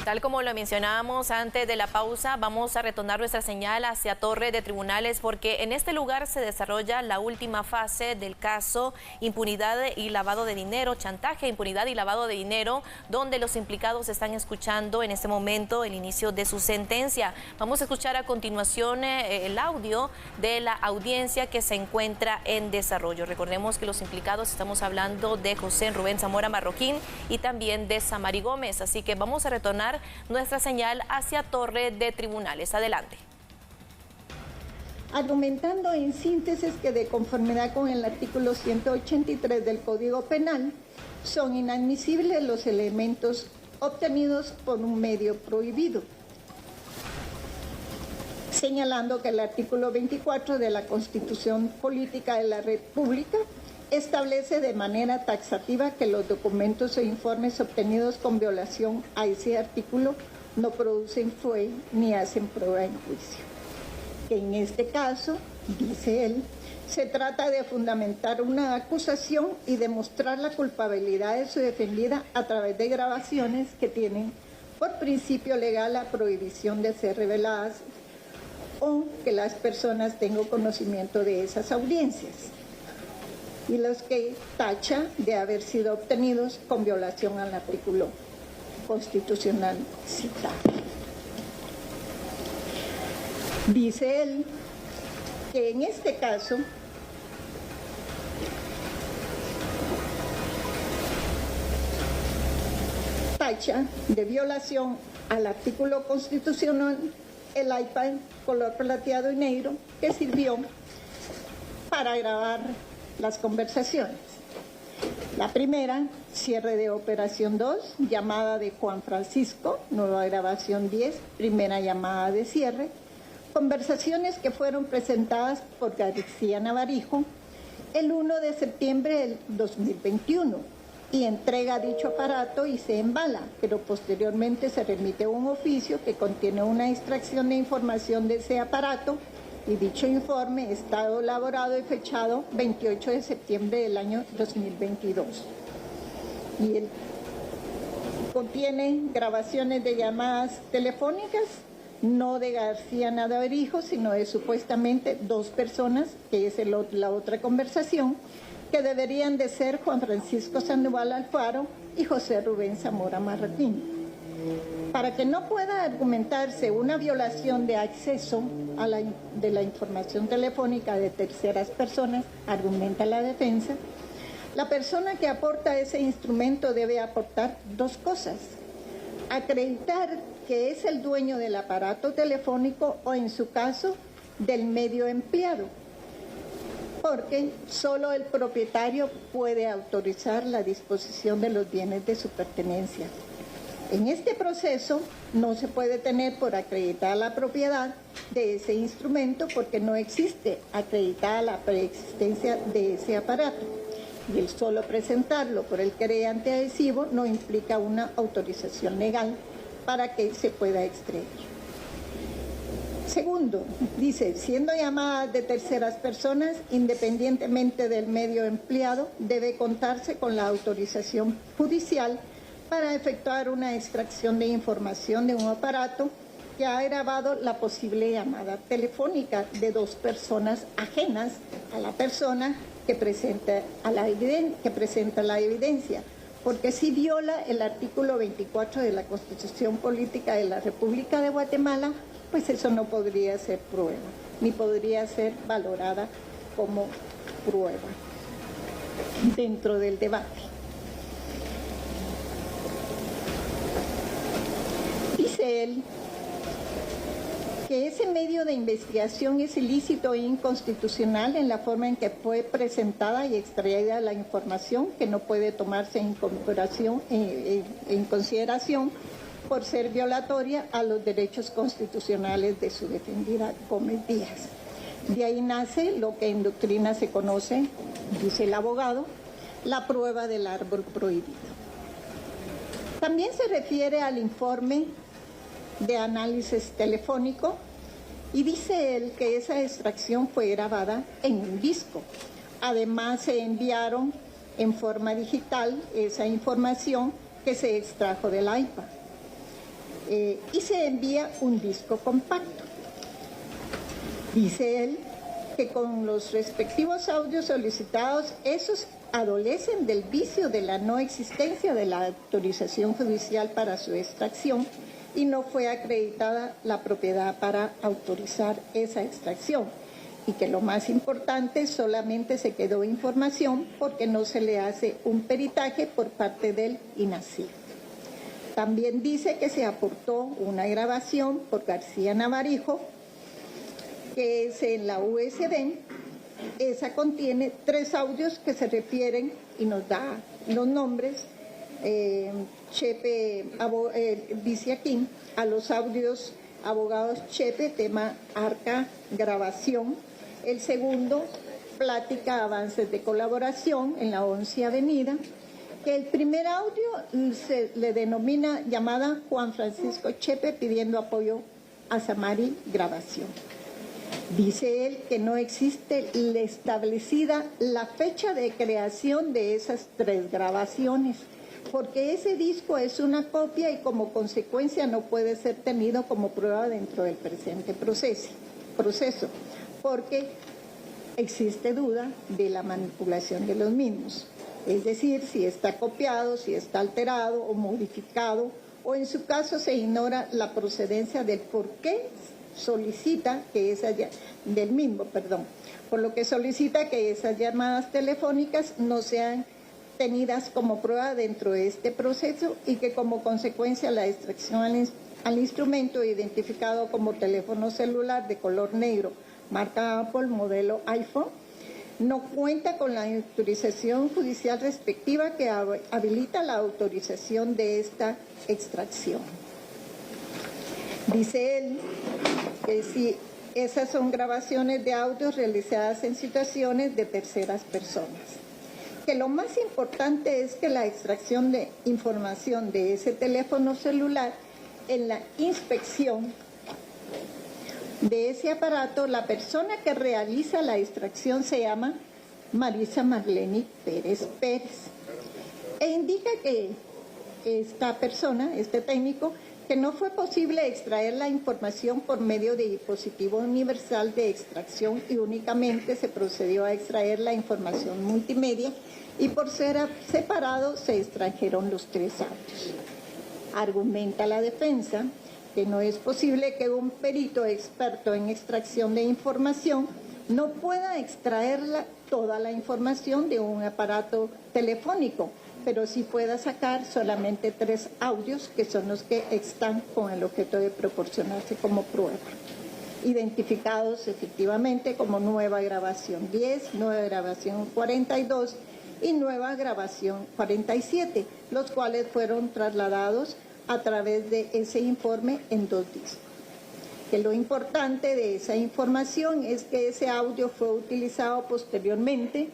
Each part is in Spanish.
Tal como lo mencionábamos antes de la pausa, vamos a retornar nuestra señal hacia Torre de Tribunales porque en este lugar se desarrolla la última fase del caso impunidad y lavado de dinero, chantaje, impunidad y lavado de dinero, donde los implicados están escuchando en este momento el inicio de su sentencia. Vamos a escuchar a continuación el audio de la audiencia que se encuentra en desarrollo. Recordemos que los implicados, estamos hablando de José Rubén Zamora Marroquín y también de Samari Gómez, así que vamos a retornar nuestra señal hacia Torre de Tribunales. Adelante. Argumentando en síntesis que de conformidad con el artículo 183 del Código Penal, son inadmisibles los elementos obtenidos por un medio prohibido, señalando que el artículo 24 de la Constitución Política de la República establece de manera taxativa que los documentos e informes obtenidos con violación a ese artículo no producen fuero ni hacen prueba en juicio. Que en este caso, dice él, se trata de fundamentar una acusación y demostrar la culpabilidad de su defendida a través de grabaciones que tienen por principio legal la prohibición de ser reveladas o que las personas tengan conocimiento de esas audiencias, y los que tacha de haber sido obtenidos con violación al artículo constitucional citado. Dice él que en este caso tacha de violación al artículo constitucional el iPad color plateado y negro que sirvió para grabar las conversaciones. La primera, cierre de operación 2, llamada de Juan Francisco, nueva grabación 10, primera llamada de cierre, conversaciones que fueron presentadas por García Navarijo el 1 de septiembre del 2021 y entrega dicho aparato y se embala, pero posteriormente se remite un oficio que contiene una extracción de información de ese aparato y dicho informe está elaborado y fechado 28 de septiembre del año 2022. Y él contiene grabaciones de llamadas telefónicas, no de García Navarijo, sino de supuestamente dos personas, que es la otra conversación, que deberían de ser Juan Francisco Sandoval Alfaro y José Rubén Zamora Marroquín. Para que no pueda argumentarse una violación de acceso de la información telefónica de terceras personas, argumenta la defensa, la persona que aporta ese instrumento debe aportar dos cosas: acreditar que es el dueño del aparato telefónico o, en su caso, del medio empleado, porque solo el propietario puede autorizar la disposición de los bienes de su pertenencia. En este proceso no se puede tener por acreditada la propiedad de ese instrumento porque no existe acreditada la preexistencia de ese aparato, y el solo presentarlo por el querellante adhesivo no implica una autorización legal para que se pueda extraer. Segundo, dice, siendo llamadas de terceras personas, independientemente del medio empleado, debe contarse con la autorización judicial para efectuar una extracción de información de un aparato que ha grabado la posible llamada telefónica de dos personas ajenas a la persona que presenta la evidencia, porque si viola el artículo 24 de la Constitución Política de la República de Guatemala, pues eso no podría ser prueba, ni podría ser valorada como prueba dentro del debate. Dice él que ese medio de investigación es ilícito e inconstitucional en la forma en que fue presentada y extraída la información, que no puede tomarse en consideración por ser violatoria a los derechos constitucionales de su defendida Gómez Díaz. De ahí nace lo que en doctrina se conoce, dice el abogado, la prueba del árbol prohibido. También se refiere al informe de análisis telefónico y dice él que esa extracción fue grabada en un disco. Además se enviaron en forma digital esa información que se extrajo del iPad. y se envía un disco compacto. Dice él que con los respectivos audios solicitados, esos adolecen del vicio de la no existencia de la autorización judicial para su extracción y no fue acreditada la propiedad para autorizar esa extracción. Y que lo más importante, solamente se quedó información porque no se le hace un peritaje por parte del INACIF. También dice que se aportó una grabación por García Navarijo, que es en la USB. Esa contiene 3 audios que se refieren y nos da los nombres. Chepe dice aquí a los audios abogados Chepe, tema Arca, grabación. El segundo, plática, avances de colaboración en la 11 Avenida. Que el primer audio se le denomina llamada Juan Francisco Chepe pidiendo apoyo a Samari, grabación. Dice él que no existe establecida la fecha de creación de esas 3 grabaciones, porque ese disco es una copia y como consecuencia no puede ser tenido como prueba dentro del presente proceso, porque existe duda de la manipulación de los mismos. Es decir, si está copiado, si está alterado o modificado, o en su caso se ignora la procedencia del por qué solicita que esas por lo que solicita que esas llamadas telefónicas no sean tenidas como prueba dentro de este proceso y que como consecuencia la extracción al instrumento identificado como teléfono celular de color negro, marca Apple, modelo iPhone, no cuenta con la autorización judicial respectiva que habilita la autorización de esta extracción. Dice él que si esas son grabaciones de audios realizadas en situaciones de terceras personas, que lo más importante es que la extracción de información de ese teléfono celular en la inspección de ese aparato, la persona que realiza la extracción se llama Marisa Marleni Pérez Pérez e indica que esta persona, este técnico, que no fue posible extraer la información por medio de dispositivo universal de extracción y únicamente se procedió a extraer la información multimedia y por ser separado se extrajeron los 3 audios. Argumenta la defensa que no es posible que un perito experto en extracción de información no pueda extraer toda la información de un aparato telefónico, pero sí pueda sacar solamente 3 audios que son los que están con el objeto de proporcionarse como prueba, identificados efectivamente como nueva grabación 10, nueva grabación 42 y nueva grabación 47, los cuales fueron trasladados a través de ese informe en 2 discos. Que lo importante de esa información es que ese audio fue utilizado posteriormente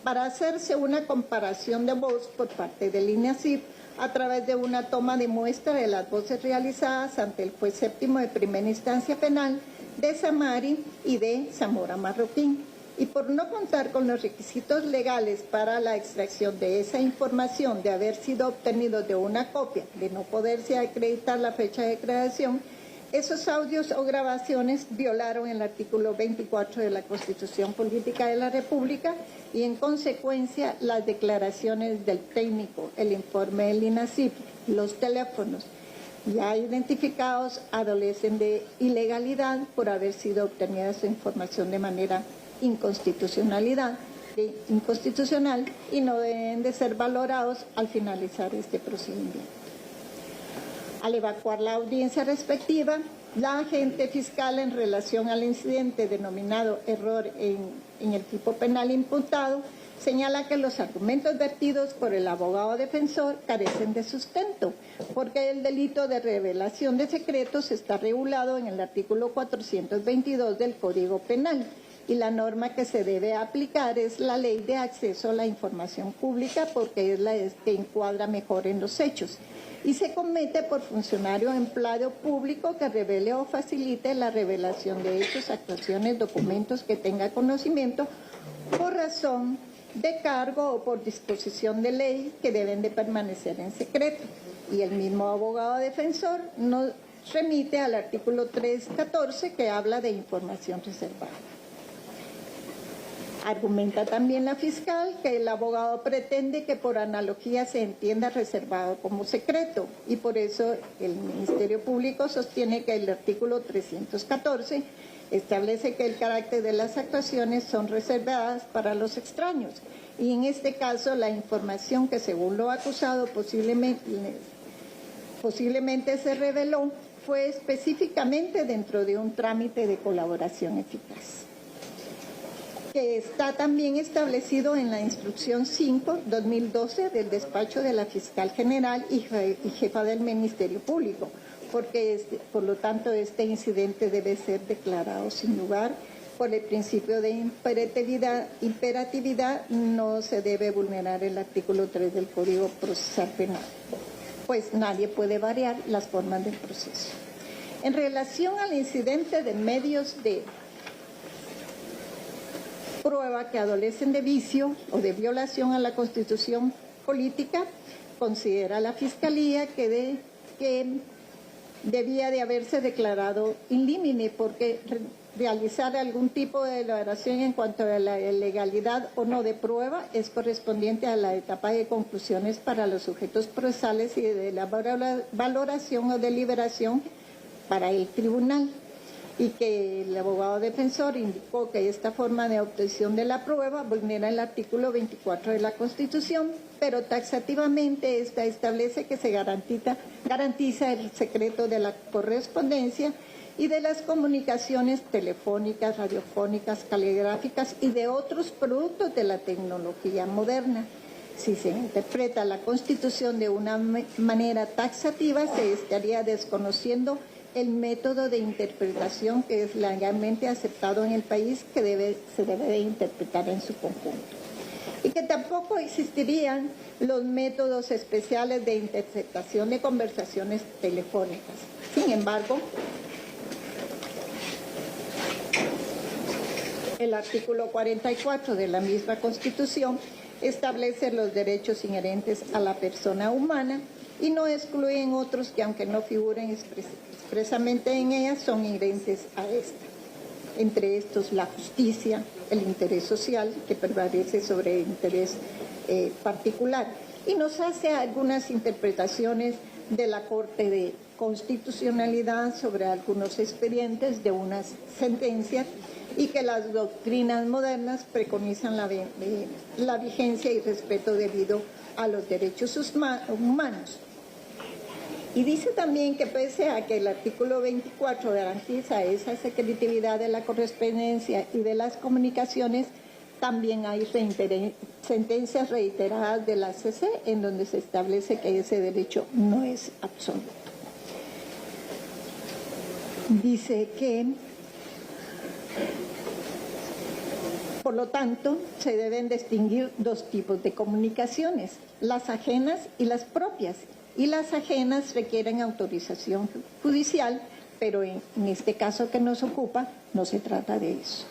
para hacerse una comparación de voz por parte del INACIF a través de una toma de muestra de las voces realizadas ante el juez séptimo de primera instancia penal de Samari y de Zamora Marroquín. Y por no contar con los requisitos legales para la extracción de esa información, de haber sido obtenido de una copia, de no poderse acreditar la fecha de creación, esos audios o grabaciones violaron el artículo 24 de la Constitución Política de la República y en consecuencia las declaraciones del técnico, el informe del INACIF, los teléfonos ya identificados adolecen de ilegalidad por haber sido obtenida su información de manera inconstitucional y no deben de ser valorados al finalizar este procedimiento. Al evacuar la audiencia respectiva, la agente fiscal en relación al incidente denominado error en el tipo penal imputado señala que los argumentos vertidos por el abogado defensor carecen de sustento, porque el delito de revelación de secretos está regulado en el artículo 422 del Código Penal y la norma que se debe aplicar es la Ley de Acceso a la Información Pública porque es la que encuadra mejor en los hechos y se comete por funcionario o empleado público que revele o facilite la revelación de hechos, actuaciones, documentos que tenga conocimiento por razón de cargo o por disposición de ley que deben de permanecer en secreto. y el mismo abogado defensor nos remite al artículo 314 que habla de información reservada. Argumenta también la fiscal que el abogado pretende que por analogía se entienda reservado como secreto y por eso el Ministerio Público sostiene que el artículo 314 establece que el carácter de las actuaciones son reservadas para los extraños y en este caso la información que según lo acusado posiblemente se reveló fue específicamente dentro de un trámite de colaboración eficaz, que está también establecido en la Instrucción 5/2012 del despacho de la Fiscal General y jefa del Ministerio Público, porque por lo tanto este incidente debe ser declarado sin lugar. Por el principio de imperatividad no se debe vulnerar el artículo 3 del Código Procesal Penal, pues nadie puede variar las formas del proceso. En relación al incidente de medios de prueba que adolecen de vicio o de violación a la Constitución política, considera la Fiscalía que debía de haberse declarado in limine porque realizar algún tipo de declaración en cuanto a la legalidad o no de prueba es correspondiente a la etapa de conclusiones para los sujetos procesales y de la valoración o deliberación para el tribunal, y que el abogado defensor indicó que esta forma de obtención de la prueba vulnera el artículo 24 de la Constitución, pero taxativamente esta establece que se garantiza el secreto de la correspondencia y de las comunicaciones telefónicas, radiofónicas, caligráficas y de otros productos de la tecnología moderna. Si se interpreta la Constitución de una manera taxativa, se estaría desconociendo el método de interpretación que es legalmente aceptado en el país, que se debe de interpretar en su conjunto. Y que tampoco existirían los métodos especiales de interceptación de conversaciones telefónicas. Sin embargo, el artículo 44 de la misma Constitución establece los derechos inherentes a la persona humana y no excluyen otros que, aunque no figuren expresamente en ella, son inherentes a esta. Entre estos, la justicia, el interés social, que prevalece sobre el interés particular. Y nos hace algunas interpretaciones de la Corte de Constitucionalidad sobre algunos expedientes de unas sentencias y que las doctrinas modernas preconizan la vigencia y respeto debido a los derechos humanos. Y dice también que pese a que el artículo 24 garantiza esa secretividad de la correspondencia y de las comunicaciones, también hay sentencias reiteradas de la CC en donde se establece que ese derecho no es absoluto. Dice que, por lo tanto, se deben distinguir dos tipos de comunicaciones, las ajenas y las propias. Y las ajenas requieren autorización judicial, pero en este caso que nos ocupa no se trata de eso.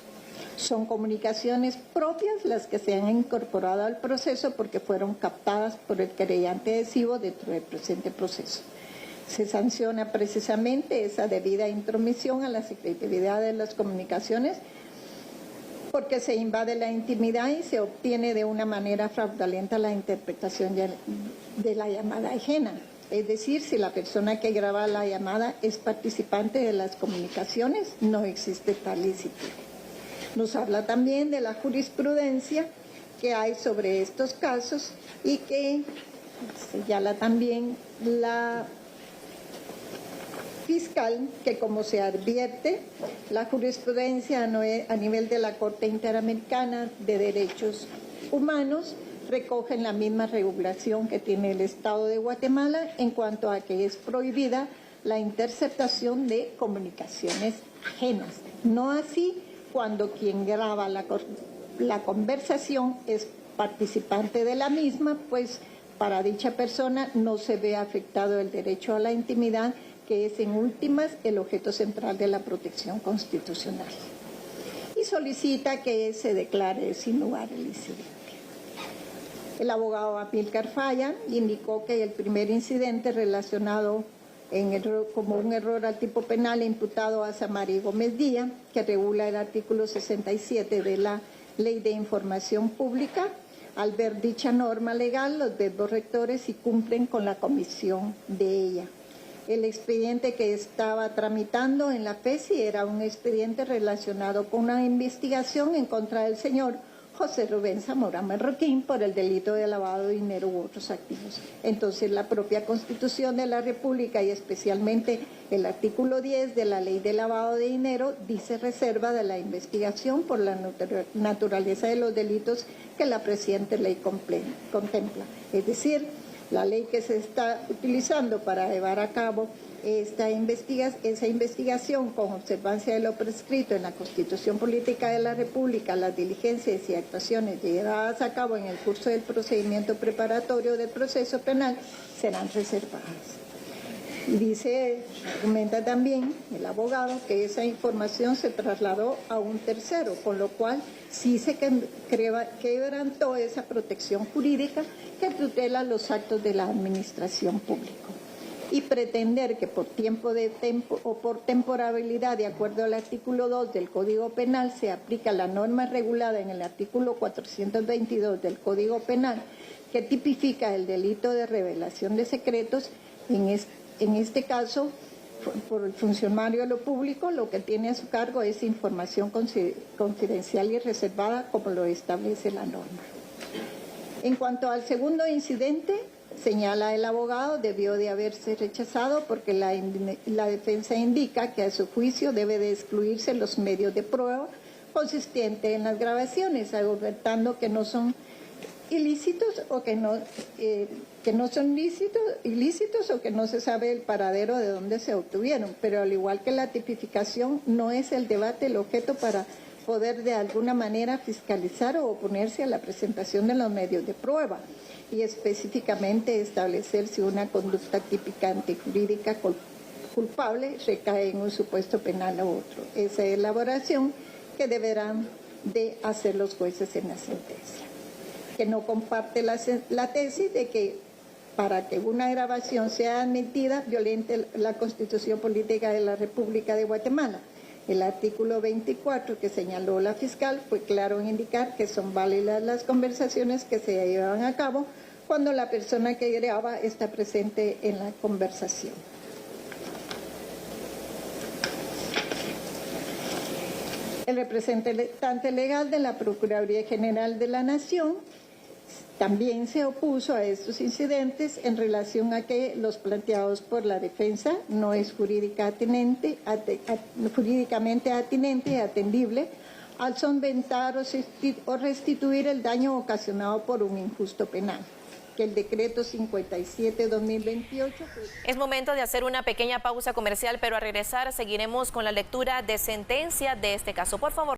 Son comunicaciones propias las que se han incorporado al proceso porque fueron captadas por el querellante adhesivo dentro del presente proceso. Se sanciona precisamente esa debida intromisión a la secretividad de las comunicaciones porque se invade la intimidad y se obtiene de una manera fraudulenta la interpretación de la llamada ajena. Es decir, si la persona que graba la llamada es participante de las comunicaciones, no existe tal ilícito. Nos habla también de la jurisprudencia que hay sobre estos casos y que señala también la fiscal que, como se advierte, la jurisprudencia a nivel de la Corte Interamericana de Derechos Humanos recogen la misma regulación que tiene el Estado de Guatemala en cuanto a que es prohibida la interceptación de comunicaciones ajenas. No así cuando quien graba la conversación es participante de la misma, pues para dicha persona no se ve afectado el derecho a la intimidad, que es en últimas el objeto central de la protección constitucional. Y solicita que se declare sin lugar el incidente. El abogado Amílcar Falla indicó que el primer incidente relacionado como un error al tipo penal imputado a Samari Gómez Díaz, que regula el artículo 67 de la Ley de Información Pública. Al ver dicha norma legal, los verbos rectores sí cumplen con la comisión de ella. El expediente que estaba tramitando en la FESI era un expediente relacionado con una investigación en contra del señor José Rubén Zamora Marroquín por el delito de lavado de dinero u otros activos. Entonces, la propia Constitución de la República y especialmente el artículo 10 de la Ley de Lavado de Dinero dice reserva de la investigación por la naturaleza de los delitos que la presente ley contempla. Es decir, la ley que se está utilizando para llevar a cabo esa investigación con observancia de lo prescrito en la Constitución Política de la República, las diligencias y actuaciones llevadas a cabo en el curso del procedimiento preparatorio del proceso penal serán reservadas. Y argumenta también el abogado que esa información se trasladó a un tercero, con lo cual sí se quebrantó esa protección jurídica que tutela los actos de la administración pública. Y pretender que por temporalidad, de acuerdo al artículo 2 del Código Penal, se aplica la norma regulada en el artículo 422 del Código Penal, que tipifica el delito de revelación de secretos, en este caso, por el funcionario de lo público, lo que tiene a su cargo es información confidencial y reservada, como lo establece la norma. En cuanto al segundo incidente, señala el abogado, debió de haberse rechazado porque la defensa indica que a su juicio debe de excluirse los medios de prueba consistentes en las grabaciones, argumentando que no son ilícitos o que no son ilícitos o que no se sabe el paradero de dónde se obtuvieron. Pero al igual que la tipificación, no es el debate el objeto para poder de alguna manera fiscalizar o oponerse a la presentación de los medios de prueba y específicamente establecer si una conducta típica antijurídica culpable recae en un supuesto penal u otro. Esa es la elaboración que deberán de hacer los jueces en la sentencia. Que no comparte la tesis de que para que una grabación sea admitida violente la Constitución Política de la República de Guatemala. El artículo 24 que señaló la fiscal fue claro en indicar que son válidas las conversaciones que se llevan a cabo cuando la persona que graba está presente en la conversación. El representante legal de la Procuraduría General de la Nación también se opuso a estos incidentes en relación a que los planteados por la defensa no es jurídicamente atinente y atendible al solventar o restituir el daño ocasionado por un injusto penal. Que el decreto 57/2028... Es momento de hacer una pequeña pausa comercial, pero al regresar seguiremos con la lectura de sentencia de este caso. Por favor.